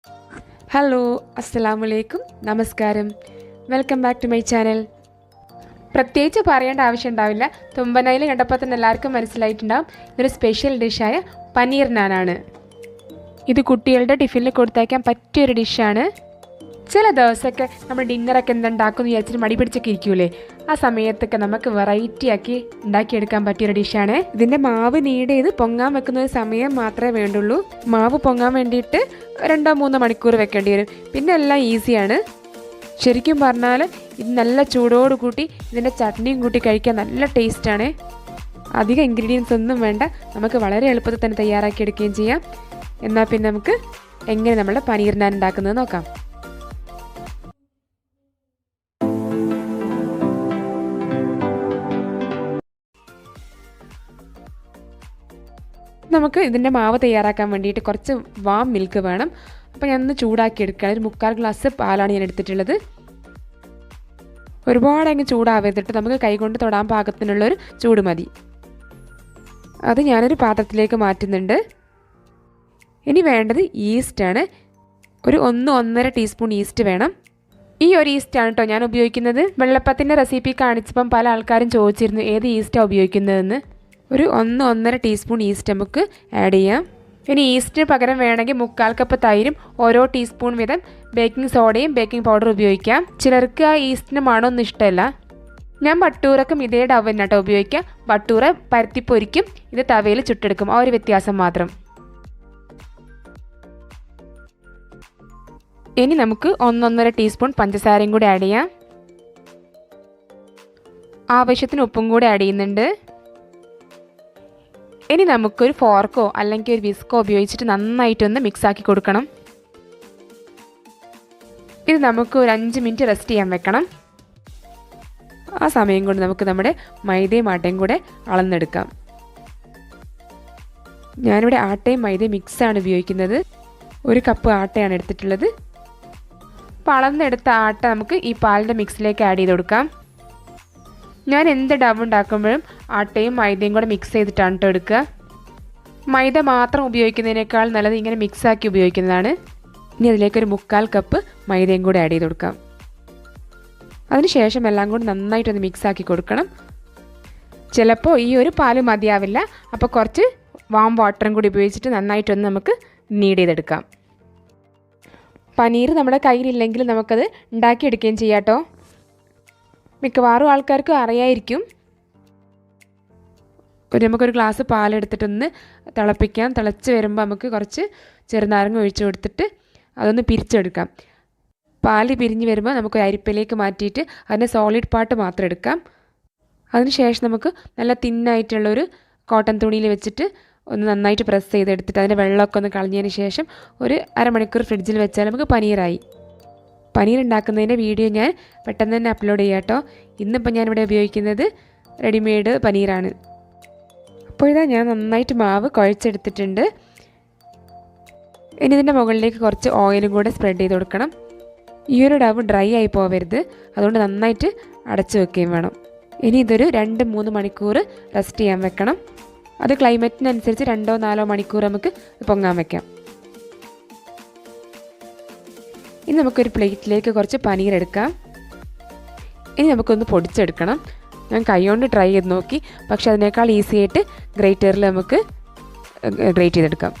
Hello, അസ്സലാമലൈക്കും, നമസ്കാരം. Welcome back to my channel. പ്രത്യേകിച്ച് പറയേണ്ട ആവശ്യം ഉണ്ടാവില്ല. തുമ്പനയിൽ കണ്ടപ്പോൾ തന്നെ എല്ലാവർക്കും മനസ്സിലായിട്ടുണ്ടാവും. ഇതൊരു സ്പെഷ്യൽ ഡിഷായ പനീർ നാനാണ്. ഇത് കുട്ടികളുടെ ടിഫിനിൽ കൊടുത്തയക്കാൻ പറ്റിയൊരു ഡിഷാണ്. ചില ദിവസമൊക്കെ നമ്മൾ ഡിന്നറൊക്കെ എന്തുണ്ടാക്കുമെന്ന് വിചാരിച്ചിട്ട് മടി പിടിച്ചൊക്കെ ഇരിക്കൂലേ, ആ സമയത്തൊക്കെ നമുക്ക് വെറൈറ്റി ആക്കി ഉണ്ടാക്കിയെടുക്കാൻ പറ്റിയൊരു ഡിഷാണ്. ഇതിൻ്റെ മാവ് നീഡ് ചെയ്ത് പൊങ്ങാൻ വെക്കുന്ന ഒരു സമയം മാത്രമേ വേണ്ടുള്ളൂ. മാവ് പൊങ്ങാൻ വേണ്ടിയിട്ട് 2-3 മണിക്കൂർ വെക്കേണ്ടി വരും. പിന്നെ എല്ലാം ഈസിയാണ്. ശരിക്കും പറഞ്ഞാൽ ഇത് നല്ല ചൂടോട് കൂട്ടി ഇതിൻ്റെ ചട്നിയും കൂട്ടി കഴിക്കാൻ നല്ല ടേസ്റ്റാണ്. അധികം ഇൻഗ്രീഡിയൻസ് ഒന്നും വേണ്ട, നമുക്ക് വളരെ എളുപ്പത്തിൽ തന്നെ തയ്യാറാക്കി എടുക്കുകയും ചെയ്യാം. എന്നാൽ പിന്നെ നമുക്ക് എങ്ങനെ നമ്മുടെ പനീർ നാൻ ഉണ്ടാക്കുന്നത് നോക്കാം. നമുക്ക് ഇതിൻ്റെ മാവ് തയ്യാറാക്കാൻ വേണ്ടിയിട്ട് കുറച്ച് വാം മിൽക്ക് വേണം. അപ്പോൾ ഞാനൊന്ന് ചൂടാക്കി എടുക്കുകയാണ്. ഒരു 3/4 ഗ്ലാസ് പാലാണ് ഞാൻ എടുത്തിട്ടുള്ളത്. ഒരുപാട് അങ്ങ് ചൂടാവരുതിട്ട് നമുക്ക് കൈകൊണ്ട് തൊടാൻ പാകത്തിനുള്ളൊരു ചൂട് മതി. അത് ഞാനൊരു പാത്രത്തിലേക്ക് മാറ്റുന്നുണ്ട്. ഇനി വേണ്ടത് ഈസ്റ്റാണ്. ഒരു 1-1.5 ടീസ്പൂൺ ഈസ്റ്റ് വേണം. ഈ ഒരു ഈസ്റ്റാണ് കേട്ടോ ഞാൻ ഉപയോഗിക്കുന്നത്. വെള്ളപ്പത്തിൻ്റെ റെസിപ്പി കാണിച്ചപ്പം പല ആൾക്കാരും ചോദിച്ചിരുന്നു ഏത് ഈസ്റ്റാണ് ഉപയോഗിക്കുന്നതെന്ന്. ഒരു 1-1.5 ടീസ്പൂൺ ഈസ്റ്റ് നമുക്ക് ആഡ് ചെയ്യാം. ഇനി ഈസ്റ്റിന് പകരം വേണമെങ്കിൽ 3/4 കപ്പ് തൈരും ഓരോ ടീസ്പൂൺ വീതം ബേക്കിംഗ് സോഡയും ബേക്കിംഗ് പൗഡറും ഉപയോഗിക്കാം. ചിലർക്ക് ആ ഈസ്റ്റിന് മണമൊന്നും ഇഷ്ടമല്ല. ഞാൻ ബട്ടൂറക്കും ഇതേ ഡവ് തന്നെ കേട്ടോ ഉപയോഗിക്കാം. ബട്ടൂറ പരത്തിപ്പൊരിക്കും, ഇത് തവയിൽ ചുട്ടെടുക്കും. ആ ഒരു വ്യത്യാസം മാത്രം. ഇനി നമുക്ക് 1-1.5 ടീസ്പൂൺ പഞ്ചസാരയും കൂടി ആഡ് ചെയ്യാം. ആവശ്യത്തിന് ഉപ്പും കൂടി ആഡ് ചെയ്യുന്നുണ്ട്. ഇനി നമുക്കൊരു ഫോർക്കോ അല്ലെങ്കിൽ ഒരു വിസ്കോ ഉപയോഗിച്ചിട്ട് നന്നായിട്ടൊന്ന് മിക്സാക്കി കൊടുക്കണം. ഇത് നമുക്ക് ഒരു 5 മിനിറ്റ് റെസ്റ്റ് ചെയ്യാൻ വെക്കണം. ആ സമയം കൊണ്ട് നമുക്ക് നമ്മുടെ മൈദയും ആട്ടയും കൂടെ അളന്നെടുക്കാം. ഞാനിവിടെ ആട്ടയും മൈദയും മിക്സാണ് ഉപയോഗിക്കുന്നത്. 1 കപ്പ് ആട്ടയാണ് എടുത്തിട്ടുള്ളത്. അപ്പോൾ അളന്നെടുത്ത ആട്ട നമുക്ക് ഈ പാലിൻ്റെ മിക്സിലേക്ക് ആഡ് ചെയ്ത് കൊടുക്കാം. ഞാൻ എന്ത് ഡവ് ഉണ്ടാക്കുമ്പോഴും ആട്ടയും മൈദയും കൂടെ മിക്സ് ചെയ്തിട്ടാണ് കേട്ടോ എടുക്കുക. മൈദ മാത്രം ഉപയോഗിക്കുന്നതിനേക്കാൾ നല്ലത് ഇങ്ങനെ മിക്സാക്കി ഉപയോഗിക്കുന്നതാണ്. ഇനി അതിലേക്കൊരു 3/4 കപ്പ് മൈദയും കൂടെ ആഡ് ചെയ്ത് കൊടുക്കാം. അതിനുശേഷം എല്ലാം കൂടി നന്നായിട്ടൊന്ന് മിക്സാക്കി കൊടുക്കണം. ചിലപ്പോൾ ഈ ഒരു പാല് മതിയാവില്ല, അപ്പോൾ കുറച്ച് വാം വാട്ടറും കൂടി ഉപയോഗിച്ചിട്ട് നന്നായിട്ടൊന്ന് നമുക്ക് നീഡ് ചെയ്തെടുക്കാം. പനീർ നമ്മുടെ കയ്യിലില്ലെങ്കിൽ നമുക്കത് ഉണ്ടാക്കിയെടുക്കുകയും ചെയ്യാം കേട്ടോ. മിക്കവാറും ആൾക്കാർക്ക് അറിയായിരിക്കും. നമുക്കൊരു ഗ്ലാസ് പാലെടുത്തിട്ടൊന്ന് തിളപ്പിക്കാം. തിളച്ച് വരുമ്പോൾ നമുക്ക് കുറച്ച് ചെറുനാരങ്ങ ഒഴിച്ച് കൊടുത്തിട്ട് അതൊന്ന് പിരിച്ചെടുക്കാം. പാല് പിരിഞ്ഞ് വരുമ്പോൾ നമുക്ക് അരിപ്പയിലേക്ക് മാറ്റിയിട്ട് അതിൻ്റെ സോളിഡ് പാർട്ട് മാത്രം എടുക്കാം. അതിനുശേഷം നമുക്ക് നല്ല തിന്നായിട്ടുള്ളൊരു കോട്ടൺ തുണിയിൽ വെച്ചിട്ട് ഒന്ന് നന്നായിട്ട് പ്രസ് ചെയ്തെടുത്തിട്ട് അതിൻ്റെ വെള്ളമൊക്കെ ഒന്ന് കളഞ്ഞതിന് ശേഷം ഒരു അരമണിക്കൂർ ഫ്രിഡ്ജിൽ വെച്ചാൽ നമുക്ക് പനീറായി. പനീർ ഉണ്ടാക്കുന്നതിൻ്റെ വീഡിയോ ഞാൻ പെട്ടെന്ന് തന്നെ അപ്ലോഡ് ചെയ്യാം കേട്ടോ. ഇന്നിപ്പോൾ ഞാനിവിടെ ഉപയോഗിക്കുന്നത് റെഡിമെയ്ഡ് പനീറാണ്. അപ്പോൾ ഇതാ ഞാൻ നന്നായിട്ട് മാവ് കുഴച്ചെടുത്തിട്ടുണ്ട്. ഇനി ഇതിൻ്റെ മുകളിലേക്ക് കുറച്ച് ഓയിലും കൂടെ സ്പ്രെഡ് ചെയ്ത് കൊടുക്കണം. ഈ ഒരു ഡവ് ഡ്രൈ ആയി പോവരുത്, അതുകൊണ്ട് നന്നായിട്ട് അടച്ചു വെക്കുകയും വേണം. ഇനി ഇതൊരു 2-3 മണിക്കൂർ റെസ്റ്റ് ചെയ്യാൻ വെക്കണം. അത് ക്ലൈമറ്റിനനുസരിച്ച് 2-4 മണിക്കൂർ നമുക്ക് പൊങ്ങാൻ വെക്കാം. ഇനി നമുക്കൊരു പ്ലേറ്റിലേക്ക് കുറച്ച് പനീർ എടുക്കാം. ഇനി നമുക്കൊന്ന് പൊടിച്ചെടുക്കണം. ഞാൻ കൈകൊണ്ട് ട്രൈ ചെയ്ത് നോക്കി, പക്ഷെ അതിനേക്കാൾ ഈസി ആയിട്ട് ഗ്രേറ്ററിൽ നമുക്ക് ഗ്രേറ്റ് ചെയ്തെടുക്കാം.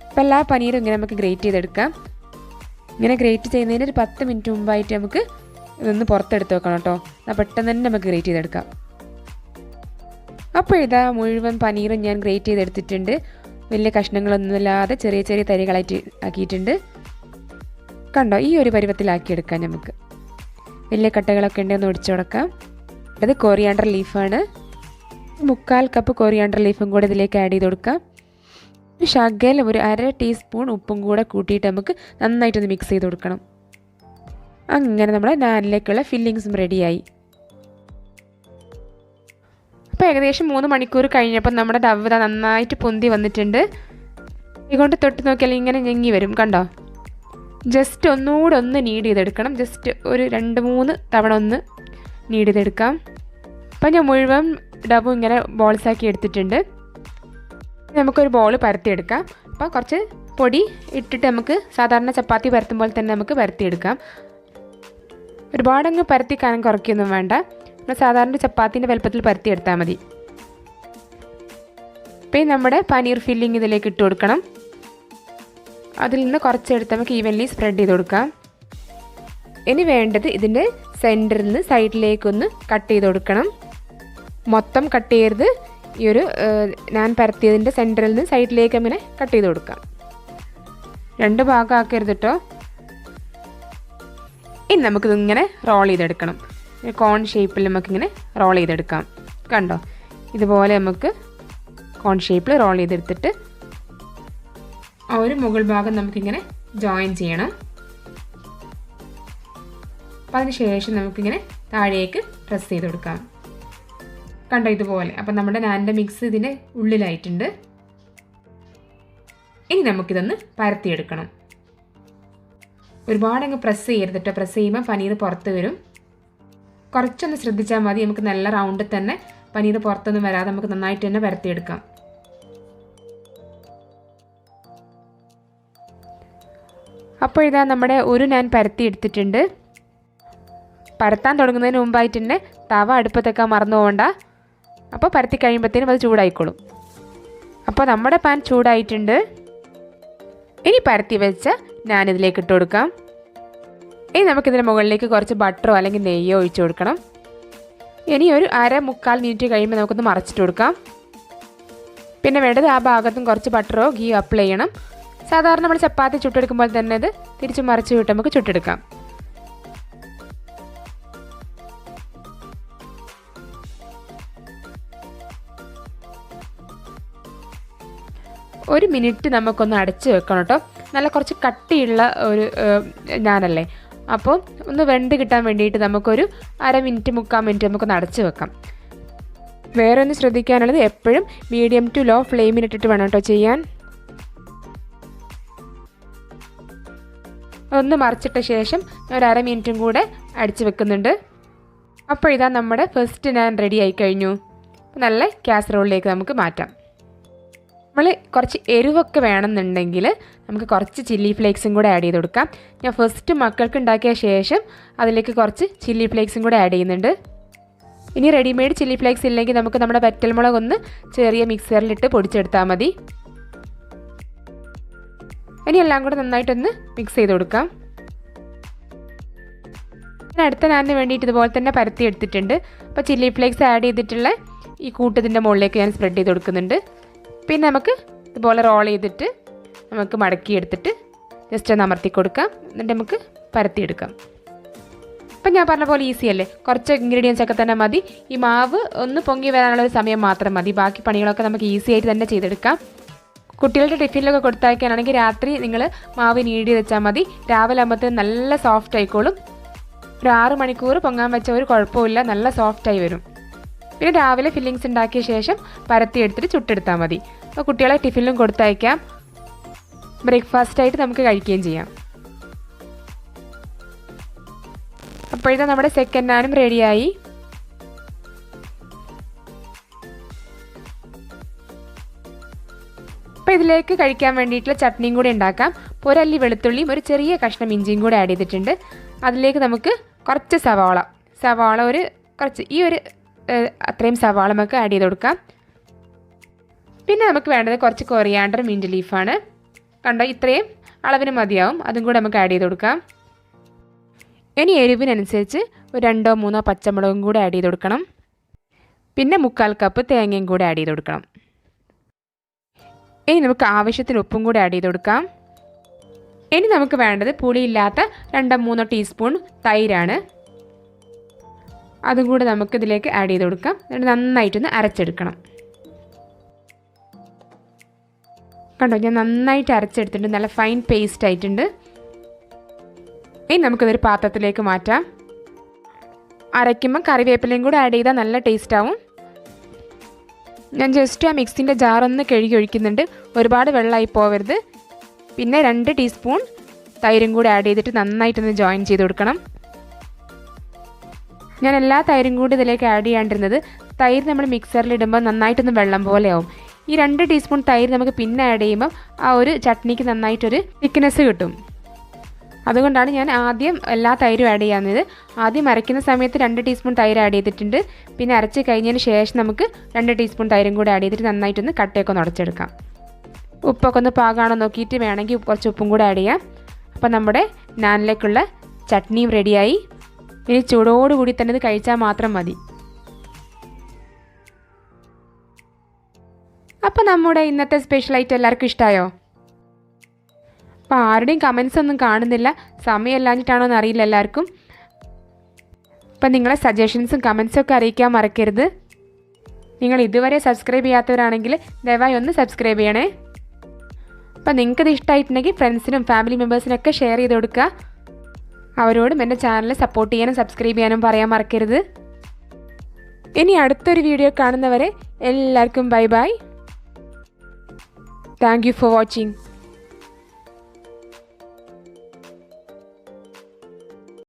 അപ്പോൾ എല്ലാ പനീരും ഇങ്ങനെ നമുക്ക് ഗ്രേറ്റ് ചെയ്തെടുക്കാം. ഇങ്ങനെ ഗ്രേറ്റ് ചെയ്യുന്നതിന് ഒരു 10 മിനിറ്റ് മുമ്പായിട്ട് നമുക്ക് ഇതൊന്ന് പുറത്തെടുത്ത് വെക്കണം കേട്ടോ. എന്നാൽ പെട്ടെന്ന് തന്നെ നമുക്ക് ഗ്രേറ്റ് ചെയ്തെടുക്കാം. അപ്പോൾ ഇതാ മുഴുവൻ പനീറും ഞാൻ ഗ്രേറ്റ് ചെയ്തെടുത്തിട്ടുണ്ട്. വലിയ കഷ്ണങ്ങളൊന്നുമില്ലാതെ ചെറിയ ചെറിയ തരികളായിട്ട് ആക്കിയിട്ടുണ്ട്. കണ്ടോ, ഈ ഒരു പരുവത്തിലാക്കിയെടുക്കാം. നമുക്ക് വലിയ കട്ടകളൊക്കെ ഉണ്ടെന്ന് ഒടിച്ചു കൊടുക്കാം. അത് കൊറിയാണ്ടർ ലീഫാണ്. 3/4 കപ്പ് കൊറിയാണ്ടർ ലീഫും കൂടെ ഇതിലേക്ക് ആഡ് ചെയ്ത് കൊടുക്കാം. ശകലം ഒരു 1/2 ടീസ്പൂൺ ഉപ്പും കൂടെ കൂട്ടിയിട്ട് നമുക്ക് നന്നായിട്ടൊന്ന് മിക്സ് ചെയ്ത് കൊടുക്കണം. അങ്ങനെ നമ്മുടെ നാനിലേക്കുള്ള ഫില്ലിങ്സും റെഡിയായി. അപ്പോൾ ഏകദേശം 3 മണിക്കൂർ കഴിഞ്ഞപ്പോൾ നമ്മുടെ ഡവ് നന്നായിട്ട് പൊന്തി വന്നിട്ടുണ്ട്. ഇതുകൊണ്ട് തൊട്ട് നോക്കിയാൽ ഇങ്ങനെ ഞെങ്ങി വരും, കണ്ടോ. ജസ്റ്റ് ഒന്നുകൂടെ ഒന്ന് നീഡ് ചെയ്തെടുക്കണം. ജസ്റ്റ് ഒരു 2-3 തവണ ഒന്ന് നീഡ് ചെയ്തെടുക്കാം. അപ്പോൾ ഞാൻ മുഴുവൻ ഡബും ഇങ്ങനെ ബോൾസാക്കി എടുത്തിട്ടുണ്ട്. നമുക്കൊരു ബോൾ പരത്തിയെടുക്കാം. അപ്പോൾ കുറച്ച് പൊടി ഇട്ടിട്ട് നമുക്ക് സാധാരണ ചപ്പാത്തി പരത്തുമ്പോൾ തന്നെ നമുക്ക് പരത്തിയെടുക്കാം. ഒരുപാടങ്ങ് പരത്തി കനം കുറയ്ക്കൊന്നും വേണ്ട. നമ്മൾ സാധാരണ ചപ്പാത്തിൻ്റെ വലുപ്പത്തിൽ പരത്തിയെടുത്താൽ മതി. പിന്നെ നമ്മുടെ പനീർ ഫില്ലിങ് ഇതിലേക്ക് ഇട്ട് കൊടുക്കണം. അതിൽ നിന്ന് കുറച്ചെടുത്ത് നമുക്ക് ഈവൻലി സ്പ്രെഡ് ചെയ്ത് കൊടുക്കാം. ഇനി വേണ്ടത് ഇതിൻ്റെ സെൻറ്ററിൽ നിന്ന് സൈഡിലേക്കൊന്ന് കട്ട് ചെയ്ത് കൊടുക്കണം. മൊത്തം കട്ട് ചെയ്യരുത്. ഈ ഒരു ഞാൻ പരത്തിയതിൻ്റെ സെൻറ്ററിൽ നിന്ന് സൈഡിലേക്ക് അങ്ങനെ കട്ട് ചെയ്ത് കൊടുക്കാം. 2 ഭാഗമാക്കരുത് കേട്ടോ. ഇനി നമുക്കിതിങ്ങനെ റോൾ ചെയ്തെടുക്കണം. കോൺ ഷേപ്പിൽ നമുക്കിങ്ങനെ റോൾ ചെയ്തെടുക്കാം. കണ്ടോ, ഇതുപോലെ നമുക്ക് കോൺ ഷേപ്പിൽ റോൾ ചെയ്തെടുത്തിട്ട് ആ ഒരു മുകൾ ഭാഗം നമുക്കിങ്ങനെ ജോയിൻ ചെയ്യണം. അപ്പോൾ അതിന് ശേഷം നമുക്കിങ്ങനെ താഴേക്ക് പ്രസ് ചെയ്ത് കൊടുക്കാം. കണ്ടോ, ഇതുപോലെ. അപ്പം നമ്മുടെ നാനിൻ്റെ മിക്സ് ഇതിൻ്റെ ഉള്ളിലായിട്ടുണ്ട്. ഇനി നമുക്കിതൊന്ന് പരത്തിയെടുക്കണം. ഒരുപാടങ്ങ് പ്രസ് ചെയ്യരുത് കേട്ടോ. പ്രസ് ചെയ്യുമ്പോൾ പനീർ പുറത്ത് വരും. കുറച്ചൊന്ന് ശ്രദ്ധിച്ചാൽ മതി. നമുക്ക് നല്ല റൗണ്ടിൽ തന്നെ പനീർ പുറത്തൊന്നും വരാതെ നമുക്ക് നന്നായിട്ട് തന്നെ പരത്തിയെടുക്കാം. അപ്പോൾ ഇതാ നമ്മുടെ ഒരു നാൻ പരത്തി എടുത്തിട്ടുണ്ട്. പരത്താൻ തുടങ്ങുന്നതിന് മുമ്പായിട്ട് തന്നെ തവ അടുപ്പത്തൊക്കെ മറന്നു പോകണ്ട. അപ്പോൾ പരത്തി കഴിയുമ്പോഴത്തേനും അത് ചൂടായിക്കോളും. അപ്പോൾ നമ്മുടെ പാൻ ചൂടായിട്ടുണ്ട്. ഇനി പരത്തി വെച്ച നാനിതിലേക്ക് ഇട്ട് കൊടുക്കാം. ഇനി നമുക്കിതിൻ്റെ മുകളിലേക്ക് കുറച്ച് ബട്ടറോ അല്ലെങ്കിൽ നെയ്യോ ഒഴിച്ചു കൊടുക്കണം. ഇനി ഒരു 1/4-3/4 മിനിറ്റ് കഴിയുമ്പോൾ നമുക്കൊന്ന് മറച്ചിട്ട് കൊടുക്കാം. പിന്നെ വേണ്ടത് ആ ഭാഗത്തും കുറച്ച് ബട്ടറോ ഗീയോ അപ്ലൈ ചെയ്യണം. സാധാരണ നമ്മൾ ചപ്പാത്തി ചുട്ടെടുക്കുമ്പോൾ തന്നെ ഇത് തിരിച്ച് മറിച്ച് വിട്ട് നമുക്ക് ചുട്ടെടുക്കാം. ഒരു മിനിറ്റ് നമുക്കൊന്ന് അടച്ച് വെക്കണം കേട്ടോ. നല്ല കുറച്ച് കട്ടിയുള്ള ഒരു നാനല്ലേ, അപ്പോൾ ഒന്ന് വെന്ത് കിട്ടാൻ വേണ്ടിയിട്ട് നമുക്കൊരു 1/2 മിനിറ്റ് 3/4 മിനിറ്റ് നമുക്കൊന്ന് അടച്ച് വെക്കാം. വേറെ ഒന്ന് ശ്രദ്ധിക്കാനുള്ളത്, എപ്പോഴും മീഡിയം ടു ലോ ഫ്ലെയിമിലിട്ടിട്ട് വേണം കേട്ടോ ചെയ്യാൻ. ഒന്ന് മറിച്ചിട്ട ശേഷം ഒരു 1/2 മിനിറ്റും കൂടെ അടിച്ച് വെക്കുന്നുണ്ട്. അപ്പോൾ ഇതാ നമ്മുടെ ഫസ്റ്റ് നാൻ റെഡി ആയി കഴിഞ്ഞു. നല്ല കാസറോളിലേക്ക് നമുക്ക് മാറ്റാം. നമ്മൾ കുറച്ച് എരിവൊക്കെ വേണമെന്നുണ്ടെങ്കിൽ നമുക്ക് കുറച്ച് ചില്ലി ഫ്ലേക്സും കൂടെ ആഡ് ചെയ്ത് കൊടുക്കാം. ഞാൻ ഫസ്റ്റ് മക്കൾക്ക് ഉണ്ടാക്കിയ ശേഷം അതിലേക്ക് കുറച്ച് ചില്ലി ഫ്ലേക്സും കൂടെ ആഡ് ചെയ്യുന്നുണ്ട്. ഇനി റെഡിമെയ്ഡ് ചില്ലി ഫ്ലേക്സ് ഇല്ലെങ്കിൽ നമുക്ക് നമ്മുടെ വറ്റൽമുളക് ഒന്ന് ചെറിയ മിക്സറിലിട്ട് പൊടിച്ചെടുത്താൽ മതി. ഇനി എല്ലാം കൂടെ നന്നായിട്ടൊന്ന് മിക്സ് ചെയ്ത് കൊടുക്കാം. അടുത്ത നാനിന് വേണ്ടിയിട്ട് ഇതുപോലെ തന്നെ പരത്തി എടുത്തിട്ടുണ്ട്. അപ്പോൾ ചില്ലി ഫ്ലേക്സ് ആഡ് ചെയ്തിട്ടുള്ള ഈ കൂട്ടത്തിൻ്റെ മുകളിലേക്ക് ഞാൻ സ്പ്രെഡ് ചെയ്ത് കൊടുക്കുന്നുണ്ട്. പിന്നെ നമുക്ക് ഇതുപോലെ റോൾ ചെയ്തിട്ട് നമുക്ക് മടക്കിയെടുത്തിട്ട് ജസ്റ്റ് ഒന്ന് അമർത്തി കൊടുക്കാം. എന്നിട്ട് നമുക്ക് പരത്തിയെടുക്കാം. അപ്പം ഞാൻ പറഞ്ഞ പോലെ ഈസി അല്ലേ. കുറച്ച് ഇൻഗ്രീഡിയൻസ് ഒക്കെ തന്നെ മതി. ഈ മാവ് ഒന്ന് പൊങ്ങി വരാനുള്ള ഒരു സമയം മാത്രം മതി. ബാക്കി പണികളൊക്കെ നമുക്ക് ഈസി ആയിട്ട് തന്നെ ചെയ്തെടുക്കാം. കുട്ടികളുടെ ടിഫിനിലൊക്കെ കൊടുത്തയക്കാനാണെങ്കിൽ രാത്രി നിങ്ങൾ മാവ് നീടി വെച്ചാൽ മതി. രാവിലെ ആകുമ്പോഴത്തേന് നല്ല സോഫ്റ്റ് ആയിക്കോളും. ഒരു 6 മണിക്കൂർ പൊങ്ങാൻ വെച്ച ഒരു കുഴപ്പമില്ല, നല്ല സോഫ്റ്റായി വരും. പിന്നെ രാവിലെ ഫില്ലിങ്സ് ഉണ്ടാക്കിയ ശേഷം പരത്തി എടുത്തിട്ട് ചുട്ടെടുത്താൽ മതി. അപ്പോൾ കുട്ടികളെ ടിഫിനിലും കൊടുത്തയക്കാം. ബ്രേക്ക്ഫാസ്റ്റായിട്ട് നമുക്ക് കഴിക്കുകയും ചെയ്യാം. അപ്പോഴത്തെ നമ്മുടെ സെക്കൻഡ് നാനും റെഡിയായി. അപ്പോൾ ഇതിലേക്ക് കഴിക്കാൻ വേണ്ടിയിട്ടുള്ള ചട്നിയും കൂടി ഉണ്ടാക്കാം. അപ്പോൾ ഒരല്ലി വെളുത്തുള്ളിയും ഒരു ചെറിയ കഷ്ണം ഇഞ്ചിയും കൂടി ആഡ് ചെയ്തിട്ടുണ്ട്. അതിലേക്ക് നമുക്ക് കുറച്ച് സവാള ഒരു കുറച്ച് ഈ ഒരു അത്രയും സവാള നമുക്ക് ആഡ് ചെയ്ത് കൊടുക്കാം. പിന്നെ നമുക്ക് വേണ്ടത് കുറച്ച് കൊറിയാണ്ടർ മിൻറ്റ് ലീഫാണ്. കണ്ടോ, ഇത്രയും അളവിന് മതിയാവും. അതും കൂടെ നമുക്ക് ആഡ് ചെയ്ത് കൊടുക്കാം. ഇനി എരിവിനനുസരിച്ച് ഒരു 2-3 പച്ചമുളകും കൂടെ ആഡ് ചെയ്ത് കൊടുക്കണം. പിന്നെ 3/4 കപ്പ് തേങ്ങയും കൂടെ ആഡ് ചെയ്ത് കൊടുക്കണം. ഇനി നമുക്ക് ആവശ്യത്തിന് ഉപ്പും കൂടെ ആഡ് ചെയ്ത് കൊടുക്കാം. ഇനി നമുക്ക് വേണ്ടത് പുളിയില്ലാത്ത 2-3 ടീസ്പൂൺ തൈരാണ്. അതും കൂടെ നമുക്ക് ഇതിലേക്ക് ആഡ് ചെയ്ത് കൊടുക്കാം. എന്നിട്ട് നന്നായിട്ടൊന്ന് അരച്ചെടുക്കണം. കണ്ടോ, ഞാൻ നന്നായിട്ട് അരച്ചെടുത്തിട്ടുണ്ട്. നല്ല ഫൈൻ പേസ്റ്റ് ആയിട്ടുണ്ട്. ഇനി നമുക്കിതൊരു പാത്രത്തിലേക്ക് മാറ്റാം. അരയ്ക്കുമ്പോൾ കറിവേപ്പിലയും കൂടെ ആഡ് ചെയ്താൽ നല്ല ടേസ്റ്റ് ആവും. ഞാൻ ജസ്റ്റ് ആ മിക്സിൻ്റെ ജാറൊന്ന് കഴുകി ഒഴിക്കുന്നുണ്ട്. ഒരുപാട് വെള്ളമായി പോവരുത്. പിന്നെ 2 ടീസ്പൂൺ തൈരും കൂടെ ആഡ് ചെയ്തിട്ട് നന്നായിട്ടൊന്ന് ജോയിൻ ചെയ്ത് കൊടുക്കണം. ഞാൻ എല്ലാ തൈരും കൂടി ഇതിലേക്ക് ആഡ് ചെയ്യാണ്ടിരുന്നത്, തൈര് നമ്മൾ മിക്സറിലിടുമ്പോൾ നന്നായിട്ടൊന്ന് വെള്ളം പോലെ ആവും. ഈ 2 ടീസ്പൂൺ തൈര് നമുക്ക് പിന്നെ ആഡ് ചെയ്യുമ്പോൾ ആ ഒരു ചട്നിക്ക് നന്നായിട്ടൊരു തിക്നെസ് കിട്ടും. അതുകൊണ്ടാണ് ഞാൻ ആദ്യം എല്ലാ തൈരും ആഡ് ചെയ്യാവുന്നത്. ആദ്യം അരയ്ക്കുന്ന സമയത്ത് 2 ടീസ്പൂൺ തൈര് ആഡ് ചെയ്തിട്ടുണ്ട്. പിന്നെ അരച്ച് കഴിഞ്ഞതിന് ശേഷം നമുക്ക് 2 ടീസ്പൂൺ തൈരും കൂടി ആഡ് ചെയ്തിട്ട് നന്നായിട്ടൊന്ന് കട്ടയൊക്കെ ഒന്ന് ഉടച്ചെടുക്കാം. ഉപ്പൊക്കെ ഒന്ന് പാകമാണോ നോക്കിയിട്ട് വേണമെങ്കിൽ കുറച്ച് ഉപ്പും കൂടെ ആഡ് ചെയ്യാം. അപ്പോൾ നമ്മുടെ നാനിലേക്കുള്ള ചട്നിയും റെഡിയായി. ഇനി ചൂടോടുകൂടി തന്നെ ഇത് കഴിച്ചാൽ മാത്രം മതി. അപ്പോൾ നമ്മുടെ ഇന്നത്തെ സ്പെഷ്യൽ ഐറ്റം എല്ലാവർക്കും ഇഷ്ടമായോ? അപ്പോൾ ആരുടെയും കമൻസ് ഒന്നും കാണുന്നില്ല, സമയമില്ലാഞ്ഞിട്ടാണോ എന്ന് അറിയില്ല എല്ലാവർക്കും. അപ്പം നിങ്ങളെ സജഷൻസും കമൻസും ഒക്കെ അറിയിക്കാൻ മറക്കരുത്. നിങ്ങൾ ഇതുവരെ സബ്സ്ക്രൈബ് ചെയ്യാത്തവരാണെങ്കിൽ ദയവായി ഒന്ന് സബ്സ്ക്രൈബ് ചെയ്യണേ. അപ്പം നിങ്ങൾക്കിത് ഇഷ്ടമായിട്ടുണ്ടെങ്കിൽ ഫ്രണ്ട്സിനും ഫാമിലി മെമ്പേഴ്സിനൊക്കെ ഷെയർ ചെയ്ത് കൊടുക്കുക. അവരോടും എൻ്റെ ചാനൽ സപ്പോർട്ട് ചെയ്യാനും സബ്സ്ക്രൈബ് ചെയ്യാനും പറയാൻ മറക്കരുത്. ഇനി അടുത്തൊരു വീഡിയോ കാണുന്നവരെ എല്ലാവർക്കും bye bye. Thank you for watching.